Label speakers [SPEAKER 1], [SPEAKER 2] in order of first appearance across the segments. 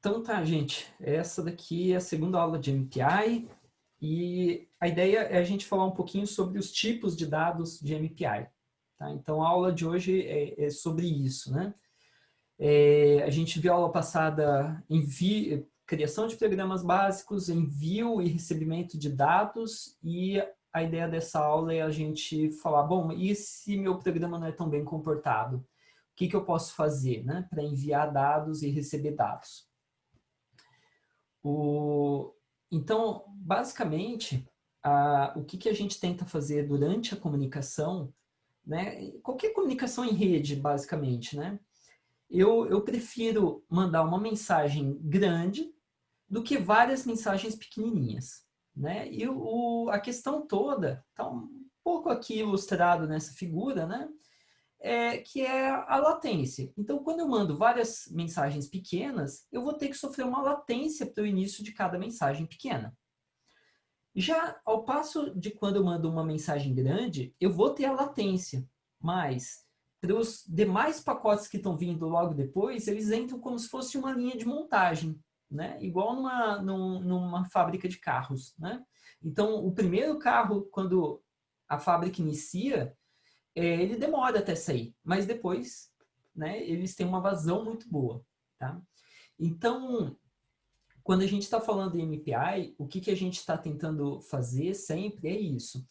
[SPEAKER 1] Então tá, gente, essa daqui é a segunda aula de MPI e a ideia é a gente falar um pouquinho sobre os tipos de dados de MPI. Tá? Então a aula de hoje é sobre isso, né? A gente viu a aula passada criação de programas básicos, envio e recebimento de dados, e a ideia dessa aula é a gente falar, bom, e se meu programa não é tão bem comportado? O que eu posso fazer, né, para enviar dados e receber dados? Então, basicamente, o que a gente tenta fazer durante a comunicação, né? Qualquer comunicação em rede, basicamente, né? Eu prefiro mandar uma mensagem grande do que várias mensagens pequenininhas, né? E a questão toda está um pouco aqui ilustrado nessa figura, né? Que é a latência. Então, quando eu mando várias mensagens pequenas, eu vou ter que sofrer uma latência para o início de cada mensagem pequena. Já ao passo de quando eu mando uma mensagem grande, eu vou ter a latência, mas para os demais pacotes que estão vindo logo depois, eles entram como se fosse uma linha de montagem, né? Igual numa fábrica de carros, né? Então, o primeiro carro, quando a fábrica inicia, ele demora até sair, mas depois, né, eles têm uma vazão muito boa, tá? Então, quando a gente está falando em MPI, o que a gente está tentando fazer sempre é isso,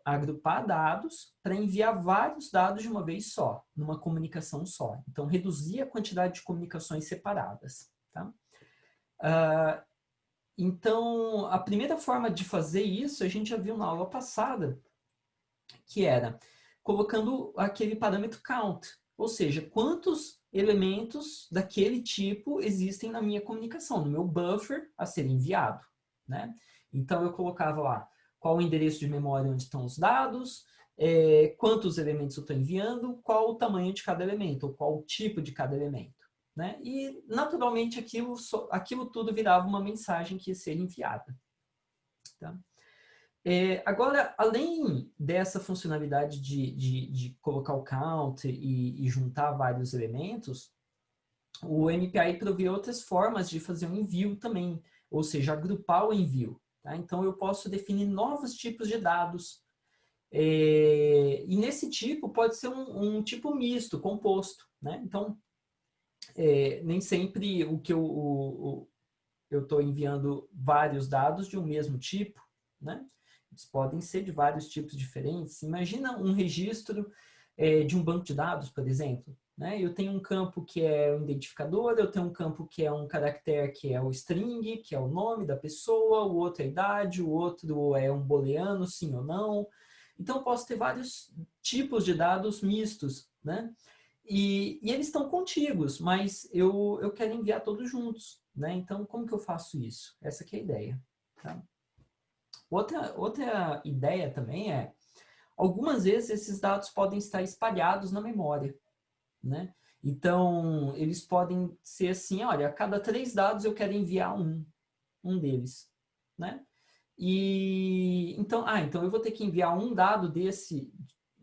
[SPEAKER 1] agrupar dados para enviar vários dados de uma vez só, numa comunicação só. Então, reduzir a quantidade de comunicações separadas, tá? Então, a primeira forma de fazer isso, a gente já viu na aula passada, que era colocando aquele parâmetro count, ou seja, quantos elementos daquele tipo existem na minha comunicação, no meu buffer a ser enviado, né? Então eu colocava lá qual o endereço de memória onde estão os dados, quantos elementos eu estou enviando, qual o tamanho de cada elemento, ou qual o tipo de cada elemento, né? E naturalmente aquilo tudo virava uma mensagem que ia ser enviada, tá? Agora, além dessa funcionalidade de colocar o count e juntar vários elementos, o MPI provê outras formas de fazer um envio também, ou seja, agrupar o envio. Tá? Então, eu posso definir novos tipos de dados. E nesse tipo, pode ser um tipo misto, composto. Né? Então, nem sempre eu estou enviando vários dados de um mesmo tipo, né? Eles podem ser de vários tipos diferentes. Imagina um registro de um banco de dados, por exemplo. Né? Eu tenho um campo que é o identificador, eu tenho um campo que é um caractere que é o string, que é o nome da pessoa, o outro é a idade, o outro é um booleano, sim ou não. Então, eu posso ter vários tipos de dados mistos, né? E eles estão contíguos, mas eu quero enviar todos juntos, né? Então, como que eu faço isso? Essa que é a ideia. Tá? Outra ideia também é, algumas vezes esses dados podem estar espalhados na memória, né? Então, eles podem ser assim, olha, a cada 3 dados eu quero enviar um deles, né? Então eu vou ter que enviar um dado desse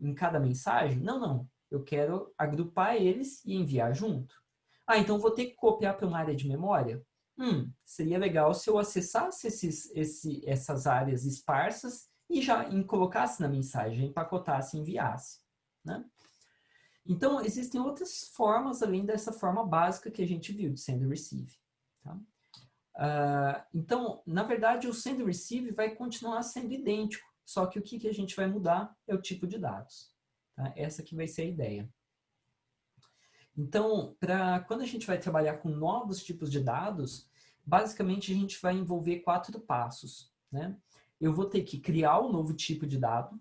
[SPEAKER 1] em cada mensagem? Não. Eu quero agrupar eles e enviar junto. Então vou ter que copiar para uma área de memória? Seria legal se eu acessasse essas áreas esparsas e já colocasse na mensagem, empacotasse e enviasse. Né? Então, existem outras formas além dessa forma básica que a gente viu de send e receive. Tá? Então, na verdade, o send e receive vai continuar sendo idêntico, só que o que a gente vai mudar é o tipo de dados. Tá? Essa que vai ser a ideia. Então, quando a gente vai trabalhar com novos tipos de dados, basicamente a gente vai envolver 4 passos. Né? Eu vou ter que criar um novo tipo de dado,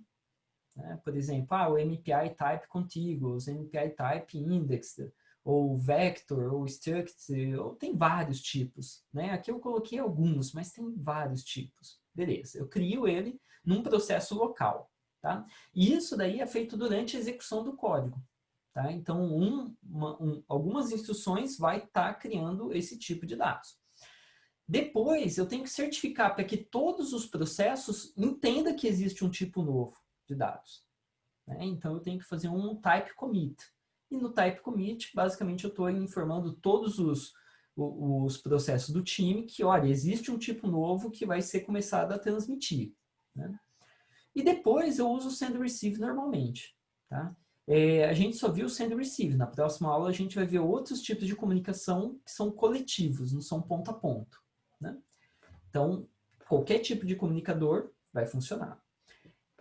[SPEAKER 1] né? Por exemplo, o MPI type contiguous, MPI type indexed, ou vector, ou struct, ou tem vários tipos. Né? Aqui eu coloquei alguns, mas tem vários tipos. Beleza, eu crio ele num processo local. Tá? E isso daí é feito durante a execução do código. Tá? Então, algumas instruções vai estar criando esse tipo de dados. Depois, eu tenho que certificar para que todos os processos entendam que existe um tipo novo de dados. Né? Então, eu tenho que fazer um type commit. E no type commit, basicamente, eu estou informando todos os processos do time, que, olha, existe um tipo novo que vai ser começado a transmitir, né? E depois eu uso o send receive normalmente, tá? A gente só viu o send receive. Na próxima aula a gente vai ver outros tipos de comunicação que são coletivos, não são ponto a ponto, né? Então, qualquer tipo de comunicador vai funcionar.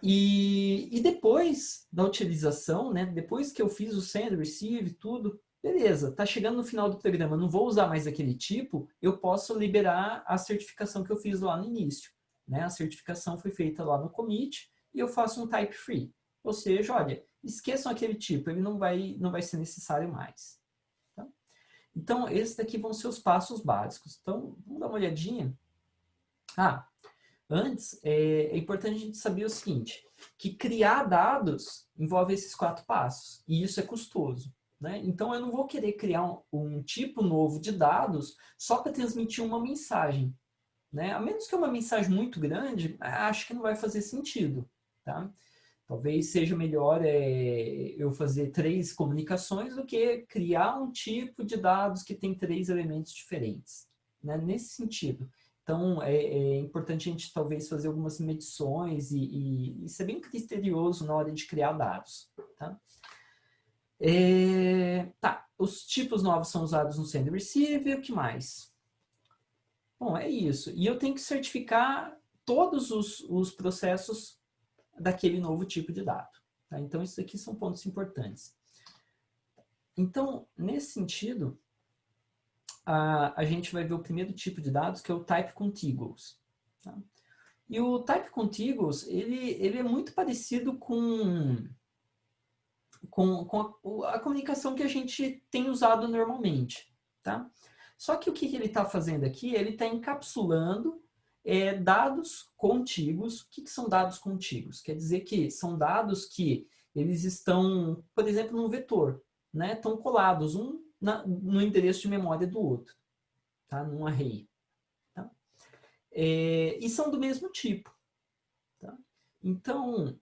[SPEAKER 1] E depois da utilização, né, depois que eu fiz o send, receive, tudo, beleza, tá chegando no final do programa, não vou usar mais aquele tipo, eu posso liberar a certificação que eu fiz lá no início, né? A certificação foi feita lá no commit e eu faço um type free. Ou seja, olha, esqueçam aquele tipo, ele não vai ser necessário mais. Tá? Então, esses daqui vão ser os passos básicos. Então, vamos dar uma olhadinha. Antes, é importante a gente saber o seguinte, que criar dados envolve esses 4 passos, e isso é custoso, né? Então, eu não vou querer criar um tipo novo de dados só para transmitir uma mensagem, né? A menos que é uma mensagem muito grande, acho que não vai fazer sentido, tá? Talvez seja melhor eu fazer 3 comunicações do que criar um tipo de dados que tem 3 elementos diferentes, né? Nesse sentido. Então, é importante a gente talvez fazer algumas medições e ser bem criterioso na hora de criar dados. Tá? Os tipos novos são usados no send receive, o que mais? Bom, é isso. E eu tenho que certificar todos os processos daquele novo tipo de dado. Tá? Então, isso aqui são pontos importantes. Então, nesse sentido, a gente vai ver o primeiro tipo de dados, que é o Type Contiguous. Tá? E o Type Contiguous, ele é muito parecido com a comunicação que a gente tem usado normalmente. Tá? Só que o que ele está fazendo aqui? Ele está encapsulando dados contíguos. O que são dados contíguos? Quer dizer que são dados que eles estão, por exemplo, num vetor, né? Estão colados no endereço de memória do outro, tá? Num array. Tá? E são do mesmo tipo. Tá? Então,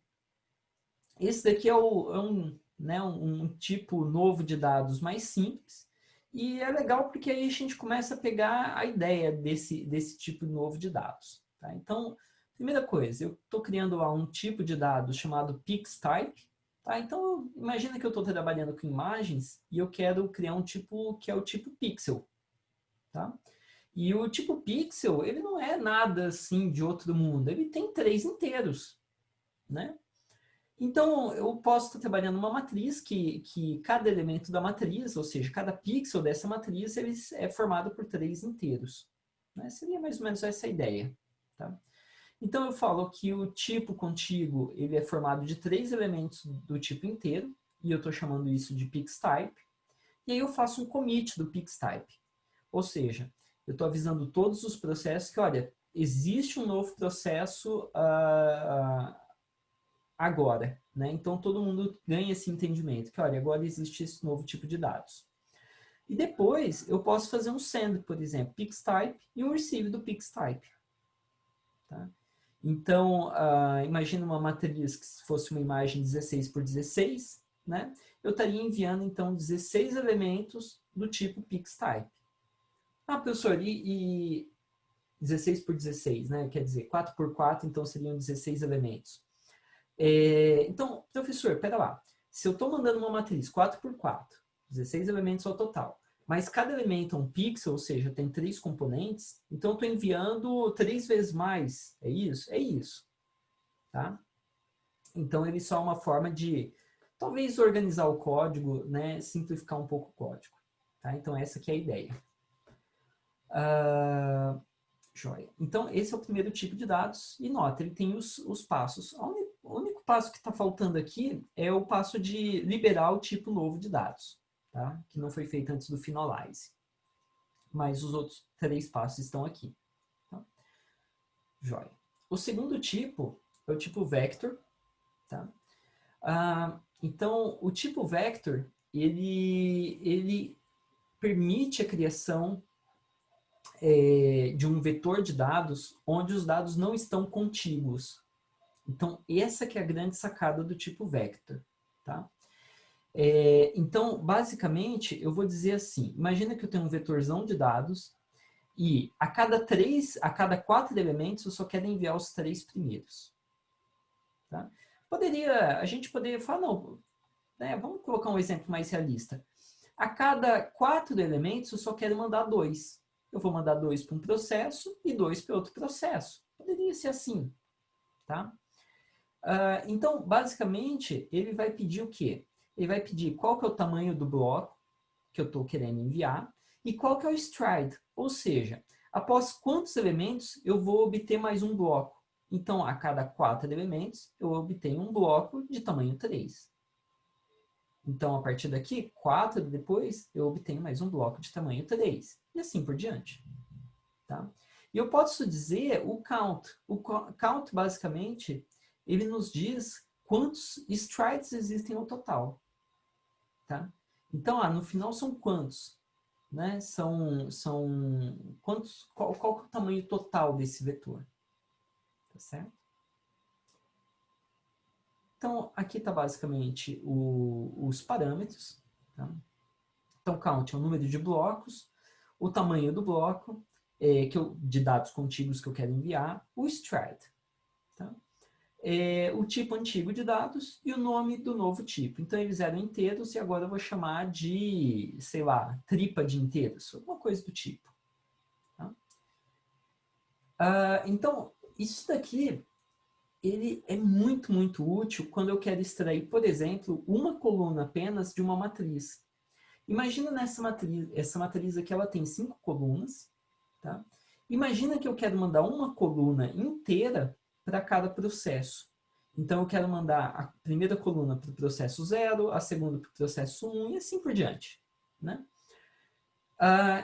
[SPEAKER 1] esse daqui é um tipo novo de dados mais simples, e é legal porque aí a gente começa a pegar a ideia desse tipo novo de dados. Tá? Então, primeira coisa, eu estou criando lá um tipo de dados chamado PixType. Tá? Então, imagina que eu estou trabalhando com imagens e eu quero criar um tipo que é o tipo pixel. Tá? E o tipo pixel, ele não é nada assim de outro mundo, ele tem 3 inteiros. Né? Então, eu posso estar trabalhando uma matriz que cada elemento da matriz, ou seja, cada pixel dessa matriz, ele é formado por 3 inteiros. Né? Seria mais ou menos essa a ideia. Tá? Então, eu falo que o tipo contíguo ele é formado de 3 elementos do tipo inteiro, e eu estou chamando isso de PixType. E aí eu faço um commit do PixType. Ou seja, eu estou avisando todos os processos que, olha, existe um novo processo agora, né? Então, todo mundo ganha esse entendimento, que, olha, agora existe esse novo tipo de dados. E depois, eu posso fazer um send, por exemplo, PixType, e um receive do PixType. Tá? Então, imagina uma matriz que fosse uma imagem 16 por 16, né? Eu estaria enviando, então, 16 elementos do tipo PixType. Professor, e 16 por 16, né? Quer dizer, 4 por 4, então seriam 16 elementos. Então, professor, pera lá. Se eu estou mandando uma matriz 4 por 4, 16 elementos ao total, mas cada elemento é um pixel, ou seja, tem 3 componentes, então eu estou enviando 3 vezes mais. É isso? É isso. Tá? Então, ele só é uma forma de, talvez, organizar o código, né? Simplificar um pouco o código. Tá? Então, essa aqui é a ideia. Joia. Então, esse é o primeiro tipo de dados. E nota, ele tem os passos. O único passo que está faltando aqui é o passo de liberar o tipo novo de dados, tá? Que não foi feito antes do finalize. Mas os outros 3 passos estão aqui. Tá? Joia. O segundo tipo é o tipo vector. Tá? Então, o tipo vector, ele permite a criação de um vetor de dados onde os dados não estão contíguos. Então, essa que é a grande sacada do tipo vector. Tá? Então, basicamente, eu vou dizer assim, imagina que eu tenho um vetorzão de dados e a cada 4 elementos eu só quero enviar os 3 primeiros. Tá? A gente poderia falar, não, né, vamos colocar um exemplo mais realista. A cada 4 elementos eu só quero mandar 2. Eu vou mandar 2 para um processo e 2 para outro processo. Poderia ser assim. Tá? Então, basicamente, ele vai pedir o quê? Ele vai pedir qual que é o tamanho do bloco que eu estou querendo enviar e qual que é o stride, ou seja, após quantos elementos eu vou obter mais um bloco. Então, a cada 4 elementos, eu obtenho um bloco de tamanho 3. Então, a partir daqui, 4 depois, eu obtenho mais um bloco de tamanho 3. E assim por diante. Tá? E eu posso dizer o count. O count, basicamente, ele nos diz quantos strides existem no total. Tá? Então, no final são quantos? Né? Quantos, qual que é o tamanho total desse vetor? Tá certo? Então, aqui está basicamente os parâmetros. Tá? Então, count é o número de blocos, o tamanho do bloco, de dados contíguos que eu quero enviar, o stride. Tá? O tipo antigo de dados e o nome do novo tipo. Então, eles eram inteiros e agora eu vou chamar de, sei lá, tripa de inteiros, alguma coisa do tipo. Tá? Então, isso daqui, ele é muito, muito útil quando eu quero extrair, por exemplo, uma coluna apenas de uma matriz. Imagina essa matriz aqui, ela tem 5 colunas, tá? Imagina que eu quero mandar uma coluna inteira para cada processo. Então, eu quero mandar a primeira coluna para o processo 0, a segunda para o processo 1 e assim por diante, né?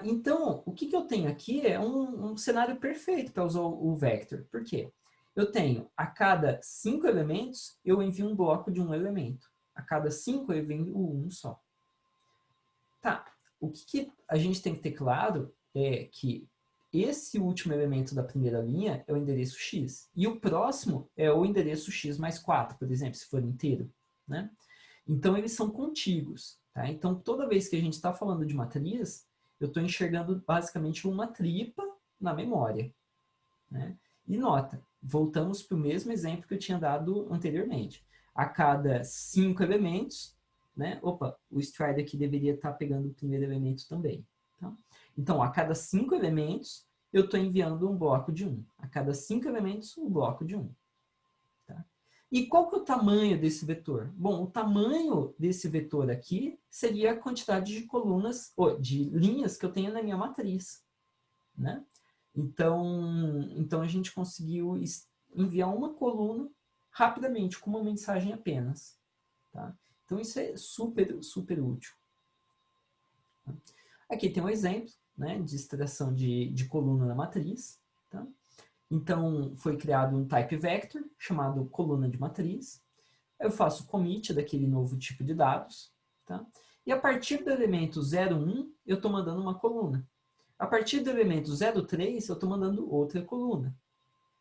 [SPEAKER 1] Então, o que eu tenho aqui é um cenário perfeito para usar o vector. Por quê? Eu tenho, a cada 5 elementos, eu envio um bloco de um elemento. A cada 5 eu envio um só. Tá, o que a gente tem que ter claro é que esse último elemento da primeira linha é o endereço x. E o próximo é o endereço x mais 4, por exemplo, se for inteiro. Né? Então, eles são contíguos. Tá? Então, toda vez que a gente está falando de matriz, eu estou enxergando basicamente uma tripa na memória. Né? E nota, voltamos para o mesmo exemplo que eu tinha dado anteriormente. A cada 5 elementos, né? Opa, o stride aqui deveria estar pegando o primeiro elemento também. Tá? Então, a cada 5 elementos, eu estou enviando um bloco de 1. A cada 5 elementos, um bloco de 1. Tá? E qual que é o tamanho desse vetor? Bom, o tamanho desse vetor aqui seria a quantidade de colunas, ou de linhas que eu tenho na minha matriz. Né? Então a gente conseguiu enviar uma coluna rapidamente, com uma mensagem apenas. Tá? Então isso é super, super útil. Aqui tem um exemplo, né, de extração de coluna na matriz. Tá? Então foi criado um type vector chamado coluna de matriz. Eu faço commit daquele novo tipo de dados. Tá? E a partir do elemento 01, eu estou mandando uma coluna. A partir do elemento 03, eu estou mandando outra coluna.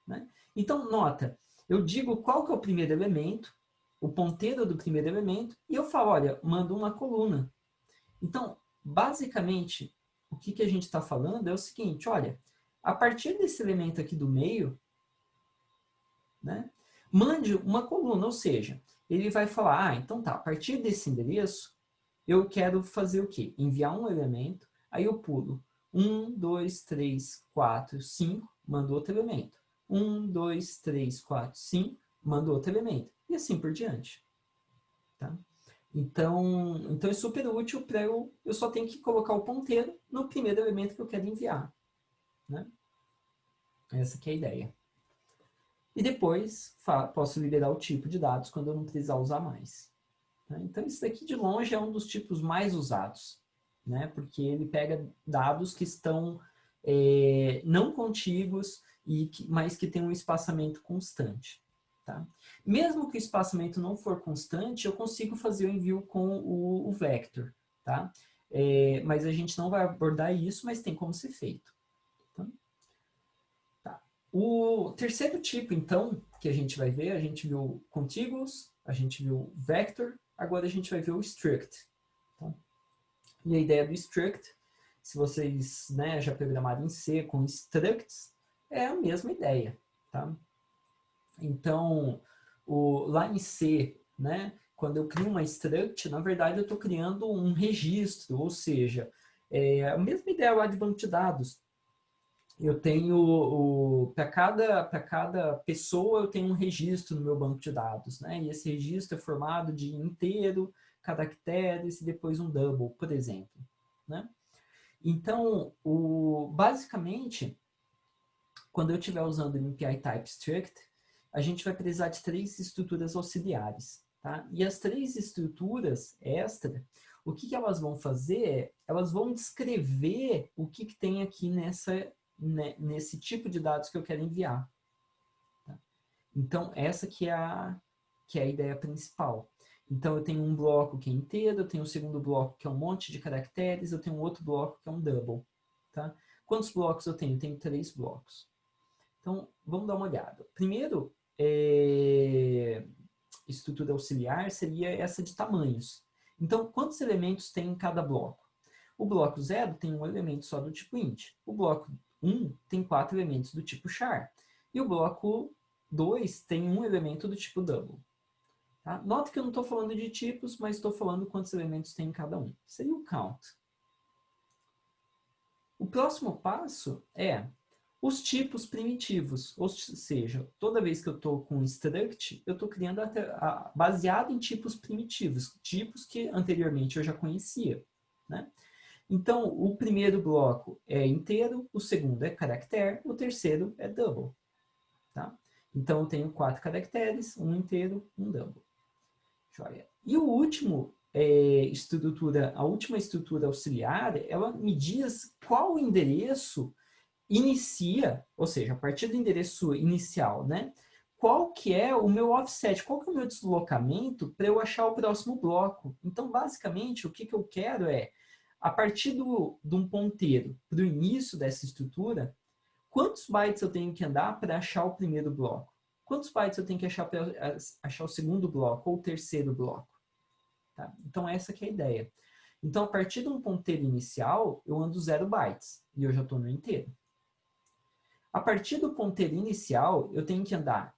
[SPEAKER 1] Né? Então, nota, eu digo qual que é o primeiro elemento, o ponteiro do primeiro elemento, e eu falo, olha, mando uma coluna. Então, basicamente, o que a gente está falando é o seguinte, olha, a partir desse elemento aqui do meio, né, mande uma coluna, ou seja, ele vai falar, então tá, a partir desse endereço, eu quero fazer o quê? Enviar um elemento, aí eu pulo 1, 2, 3, 4, 5, mando outro elemento. 1, 2, 3, 4, 5, mando outro elemento. E assim por diante. Tá? Então é super útil para eu só tenho que colocar o ponteiro no primeiro elemento que eu quero enviar. Né? Essa que é a ideia. E depois posso liberar o tipo de dados quando eu não precisar usar mais. Então, isso daqui de longe é um dos tipos mais usados, né? Porque ele pega dados que estão não contíguos, mas que têm um espaçamento constante. Tá? Mesmo que o espaçamento não for constante, eu consigo fazer o envio com o vector. Tá? Mas a gente não vai abordar isso, mas tem como ser feito. Tá? O terceiro tipo, então, que a gente vai ver, a gente viu contíguos, a gente viu vector, Agora a gente vai ver o struct. Tá? E a ideia do struct, se vocês, né, já programaram em C com structs, é a mesma ideia. Tá? Então, lá em C, né, quando eu crio uma struct, na verdade eu estou criando um registro, ou seja, a mesma ideia lá de banco de dados. Eu tenho, para cada pessoa, eu tenho um registro no meu banco de dados, né? E esse registro é formado de inteiro, caracteres e depois um double, por exemplo, né? Então, basicamente, quando eu estiver usando o MPI Type Struct, a gente vai precisar de 3 estruturas auxiliares, tá? E as 3 estruturas extra, o que elas vão fazer é, elas vão descrever o que tem aqui nesse tipo de dados que eu quero enviar. Tá? Então, essa que é a ideia principal. Então, eu tenho um bloco que é inteiro, eu tenho um segundo bloco que é um monte de caracteres, eu tenho um outro bloco que é um double. Tá? Quantos blocos eu tenho? Eu tenho 3 blocos. Então, vamos dar uma olhada. Primeiro, estrutura auxiliar seria essa de tamanhos. Então, quantos elementos tem em cada bloco? O bloco 0 tem um elemento só do tipo int. O bloco 1 tem 4 elementos do tipo char. E o bloco 2 tem um elemento do tipo double. Tá? Nota que eu não estou falando de tipos, mas estou falando quantos elementos tem em cada um. Seria o count. O próximo passo é os tipos primitivos, ou seja, toda vez que eu estou com struct, eu estou criando baseado em tipos primitivos, tipos que anteriormente eu já conhecia. Né? Então, o primeiro bloco é inteiro, o segundo é caractere, o terceiro é double. Tá? Então, eu tenho 4 caracteres, um inteiro, um double. Joia. E o último a última estrutura auxiliar, ela me diz qual endereço inicia, ou seja, a partir do endereço inicial, né? Qual que é o meu offset, qual que é o meu deslocamento para eu achar o próximo bloco. Então, basicamente, o que eu quero é, a partir de um ponteiro para o início dessa estrutura, quantos bytes eu tenho que andar para achar o primeiro bloco? Quantos bytes eu tenho que achar para achar o segundo bloco ou o terceiro bloco? Tá? Então, essa que é a ideia. Então, a partir de um ponteiro inicial, eu ando 0 bytes e eu já estou no inteiro. A partir do ponteiro inicial, eu tenho que andar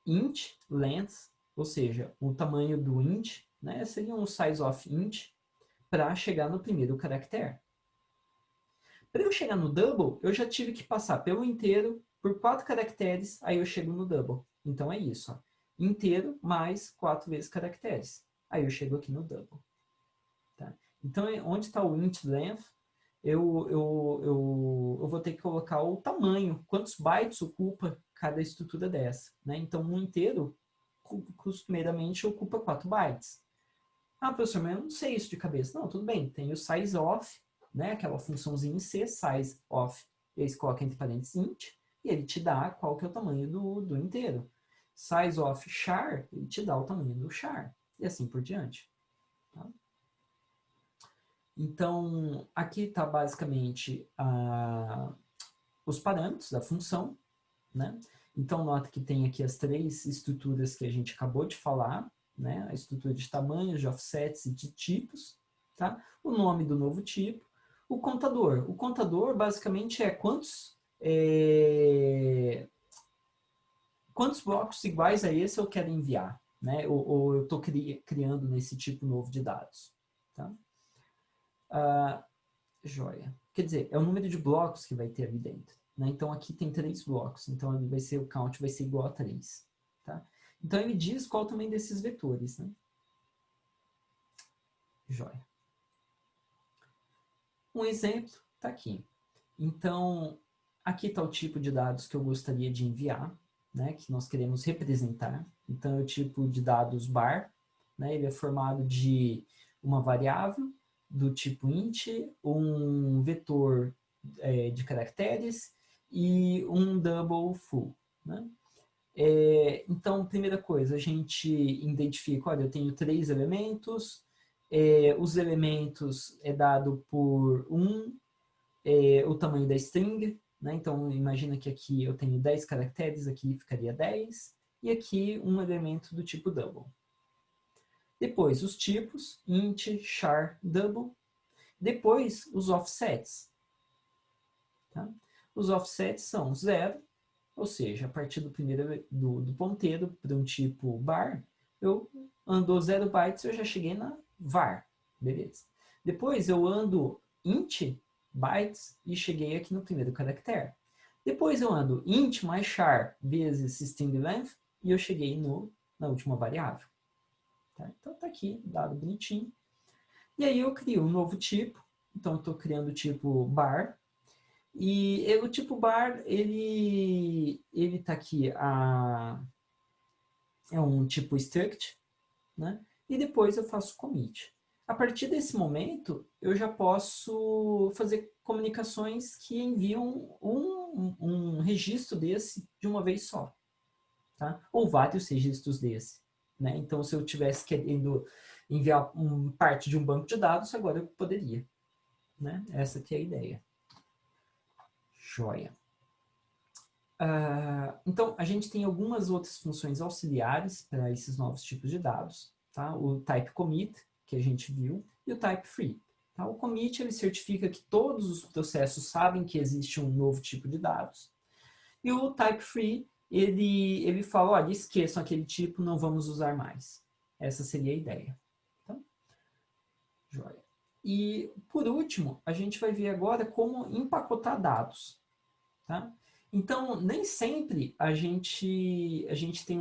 [SPEAKER 1] int length, ou seja, o tamanho do int, né, seria um size of int, para chegar no primeiro caractere. Para eu chegar no double, eu já tive que passar pelo inteiro, por 4 caracteres, aí eu chego no double. Então é isso, ó. Inteiro mais 4 vezes caracteres. Aí eu chego aqui no double. Tá? Então, onde está o int length, eu vou ter que colocar o tamanho, quantos bytes ocupa cada estrutura dessa. Né? Então, um inteiro, costumeiramente, ocupa 4 bytes. Ah, professor, mas eu não sei isso de cabeça. Não, tudo bem, tem o size of, né? Aquela funçãozinha em C, size of, e aí você coloca entre parênteses int, e ele te dá qual que é o tamanho do inteiro. Size of char, ele te dá o tamanho do char, e assim por diante. Tá? Então, aqui está basicamente os parâmetros da função, né? Então, nota que tem aqui as 3 estruturas que a gente acabou de falar, né? A estrutura de tamanhos, de offsets e de tipos, tá? O nome do novo tipo. O contador. O contador, basicamente, é quantos blocos iguais a esse eu quero enviar, né? Ou eu estou criando nesse tipo novo de dados, tá? Joia. Quer dizer, é o número de blocos que vai ter ali dentro. Né? Então, aqui tem 3 blocos. Então, ele vai ser, o count vai ser igual a 3. Tá? Então, ele diz qual também desses vetores. Né? Joia. Um exemplo está aqui. Então, aqui está o tipo de dados que eu gostaria de enviar, né? Que nós queremos representar. Então, é o tipo de dados bar. Né? Ele é formado de uma variável do tipo int, um vetor de caracteres e um double full. Né? Então, primeira coisa, a gente identifica, olha, eu tenho 3 elementos, os elementos é dado por o tamanho da string, né? Então, imagina que aqui eu tenho 10 caracteres, aqui ficaria 10, e aqui um elemento do tipo double. Depois, os tipos, int, char, double. Depois, os offsets. Tá? Os offsets são 0, ou seja, a partir do primeiro do ponteiro para um tipo bar, eu ando 0 bytes, eu já cheguei na var. Beleza. Depois, eu ando int bytes e cheguei aqui no primeiro caractere. Depois, eu ando int mais char vezes string length e eu cheguei na última variável. Tá? Então, tá aqui, dado bonitinho. E aí, eu crio um novo tipo. Então, eu estou criando o tipo bar. E o tipo bar, ele tá aqui, é um tipo struct, né? E depois eu faço commit. A partir desse momento, eu já posso fazer comunicações que enviam um registro desse de uma vez só, tá? Ou vários registros desse, né? Então, se eu tivesse querendo enviar parte de um banco de dados, agora eu poderia, né? Essa aqui é a ideia. Joia. Então, a gente tem algumas outras funções auxiliares para esses novos tipos de dados. Tá? O type commit, que a gente viu, e o type free. Tá? O commit ele certifica que todos os processos sabem que existe um novo tipo de dados. E o type free, ele fala, olha, esqueçam aquele tipo, não vamos usar mais. Essa seria a ideia. Tá? Joia. E, por último, a gente vai ver agora como empacotar dados. Tá? Então, nem sempre a gente tem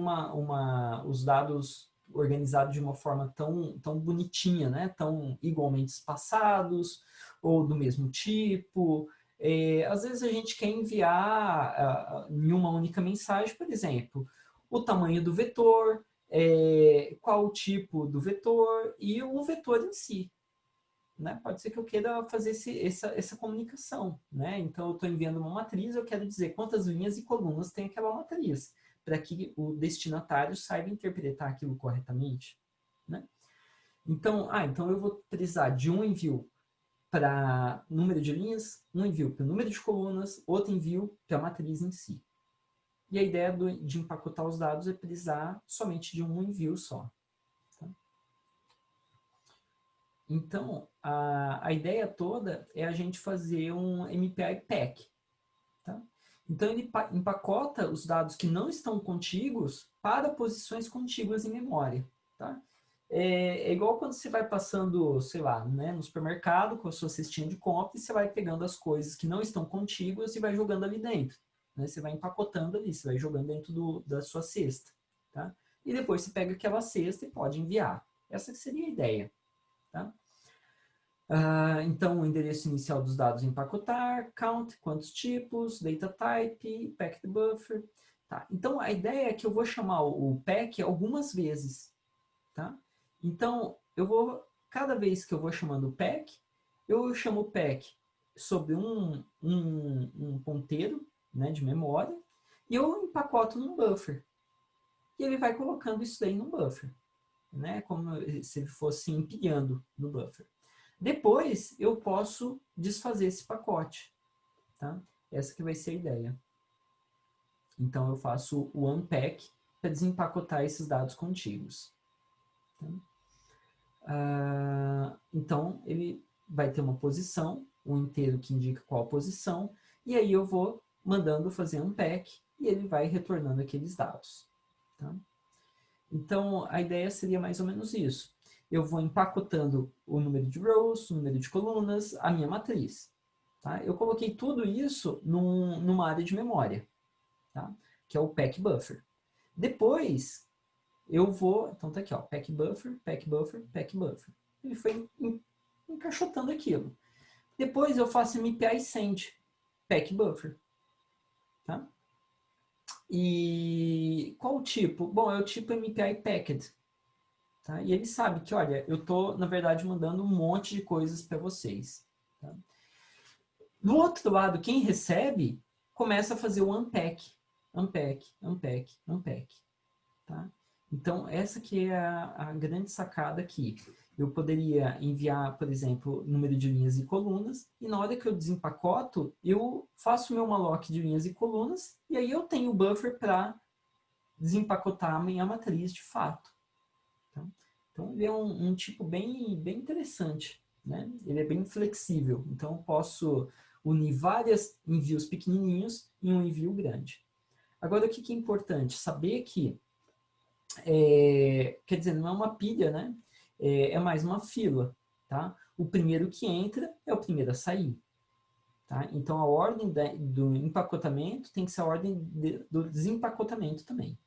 [SPEAKER 1] os dados organizados de uma forma tão bonitinha, né? Tão igualmente espaçados, ou do mesmo tipo. Às vezes a gente quer enviar em uma única mensagem, por exemplo, o tamanho do vetor, qual o tipo do vetor e o vetor em si. Né? Pode ser que eu queira fazer essa comunicação. Né? Então, eu estou enviando uma matriz, eu quero dizer quantas linhas e colunas tem aquela matriz, para que o destinatário saiba interpretar aquilo corretamente. Né? Então, então eu vou precisar de um envio para número de linhas, um envio para número de colunas, outro envio para a matriz em si. E a ideia de empacotar os dados é precisar somente de um envio só. Então, a ideia toda é a gente fazer um MPI Pack. Tá? Então, ele empacota os dados que não estão contíguos para posições contíguas em memória. Tá? É igual quando você vai passando, sei lá, né, no supermercado com a sua cestinha de compra e você vai pegando as coisas que não estão contíguas e vai jogando ali dentro. Né? Você vai empacotando ali, você vai jogando dentro da sua cesta. Tá? E depois você pega aquela cesta e pode enviar. Essa seria a ideia. Tá? Então, o endereço inicial dos dados empacotar, count, quantos tipos, data type, packed buffer. Tá? Então, a ideia é que eu vou chamar o pack algumas vezes. Tá? Então, cada vez que eu vou chamando o pack, eu chamo o pack sobre um ponteiro, né, de memória e eu empacoto num buffer. E ele vai colocando isso daí num buffer. Né, como se ele fosse empilhando no buffer. Depois, eu posso desfazer esse pacote. Tá? Essa que vai ser a ideia. Então, eu faço o unpack para desempacotar esses dados contíguos. Tá? Então, ele vai ter uma posição, um inteiro que indica qual posição, e aí eu vou mandando fazer unpack e ele vai retornando aqueles dados. Tá? Então, a ideia seria mais ou menos isso. Eu vou empacotando o número de rows, o número de colunas, a minha matriz. Tá? Eu coloquei tudo isso numa área de memória, tá? Que é o pack buffer. Depois, eu vou... Então, tá aqui, ó, pack buffer, pack buffer, pack buffer. Ele foi encaixotando aquilo. Depois, eu faço MPI send, pack buffer. Tá? E qual o tipo? Bom, é o tipo MPI packed. Tá? E ele sabe que, olha, eu estou, na verdade, mandando um monte de coisas para vocês. Tá? Do outro lado, quem recebe, começa a fazer o unpack. Unpack, unpack, unpack. Tá? Então, essa que é a grande sacada aqui. Eu poderia enviar, por exemplo, número de linhas e colunas, e na hora que eu desempacoto, eu faço meu malloc de linhas e colunas, e aí eu tenho o buffer para desempacotar a minha matriz de fato. Tá? Então, ele é um tipo bem interessante, né? Ele é bem flexível. Então, eu posso unir vários envios pequenininhos em um envio grande. Agora, o que é importante? Saber que, quer dizer, não é uma pilha, né? É mais uma fila, tá? O primeiro que entra é o primeiro a sair. Tá? Então, a ordem do empacotamento tem que ser a ordem do desempacotamento também.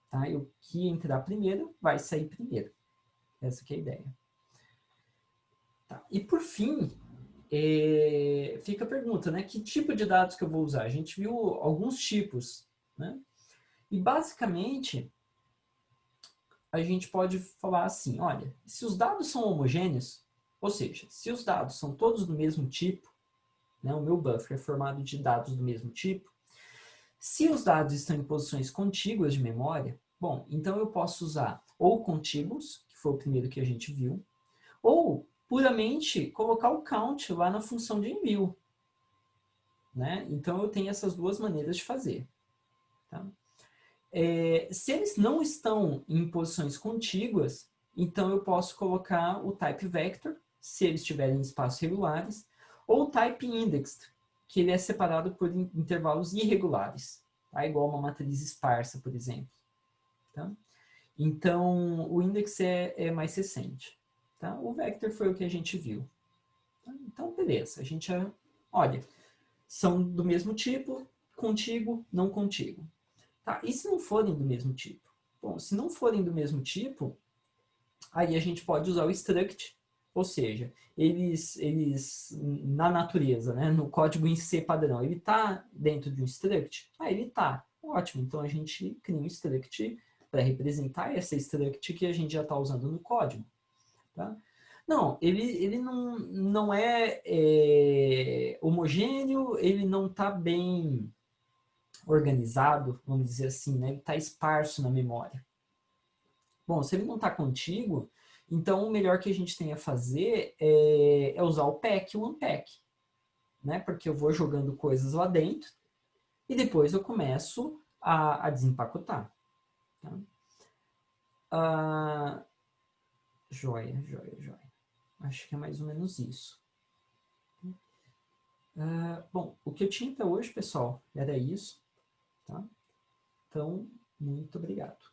[SPEAKER 1] Tá? E o que entrar primeiro vai sair primeiro. Essa que é a ideia. Tá? E por fim, fica a pergunta, né? Que tipo de dados que eu vou usar? A gente viu alguns tipos, né? E basicamente, a gente pode falar assim, olha, se os dados são homogêneos, ou seja, se os dados são todos do mesmo tipo, né? O meu buffer é formado de dados do mesmo tipo, se os dados estão em posições contíguas de memória, bom, então eu posso usar ou contíguos, que foi o primeiro que a gente viu, ou puramente colocar o count lá na função de envio. Né? Então eu tenho essas duas maneiras de fazer. Tá? Se eles não estão em posições contíguas, então eu posso colocar o type vector, se eles estiverem em espaços regulares, ou o type indexed, que ele é separado por intervalos irregulares, tá? Igual uma matriz esparsa, por exemplo. Tá? Então, o index é mais recente. Tá? O vector foi o que a gente viu. Tá? Então, beleza. A gente, olha, são do mesmo tipo, contíguo, não contíguo. Tá, e se não forem do mesmo tipo? Bom, se não forem do mesmo tipo, aí a gente pode usar o struct, ou seja, eles na natureza, né, no código em C padrão, ele está dentro de um struct? Ah, ele está. Ótimo, então a gente cria um struct para representar essa struct que a gente já está usando no código. Tá? Não, ele não é homogêneo, ele não está bem organizado, vamos dizer assim, né? Ele está esparso na memória. Bom, se ele não está contigo, então o melhor que a gente tem a fazer é usar o pack e o unpack, né? Porque eu vou jogando coisas lá dentro e depois eu começo a desempacotar. Tá? Joia, joia, joia. Acho que é mais ou menos isso. Bom, o que eu tinha até hoje, pessoal, era isso. Tá? Então, muito obrigado.